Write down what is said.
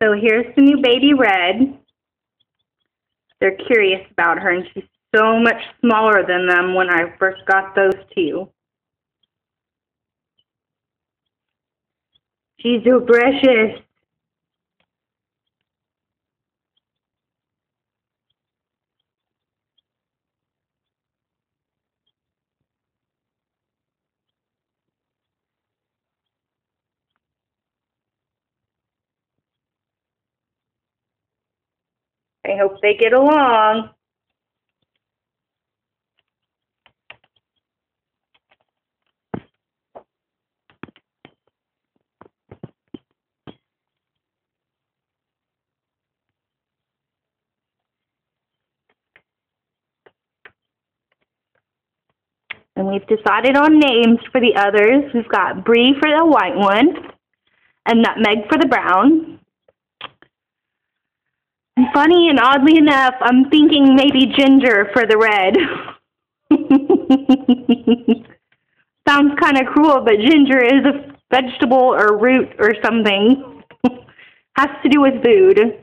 So here's the new baby Red. They're curious about her, and she's so much smaller than them when I first got those two. She's so precious. I hope they get along. And we've decided on names for the others. We've got Bree for the white one, and Nutmeg for the brown. And funny and oddly enough, I'm thinking maybe Ginger for the red. Sounds kind of cruel, but ginger is a vegetable or root or something. Has to do with food.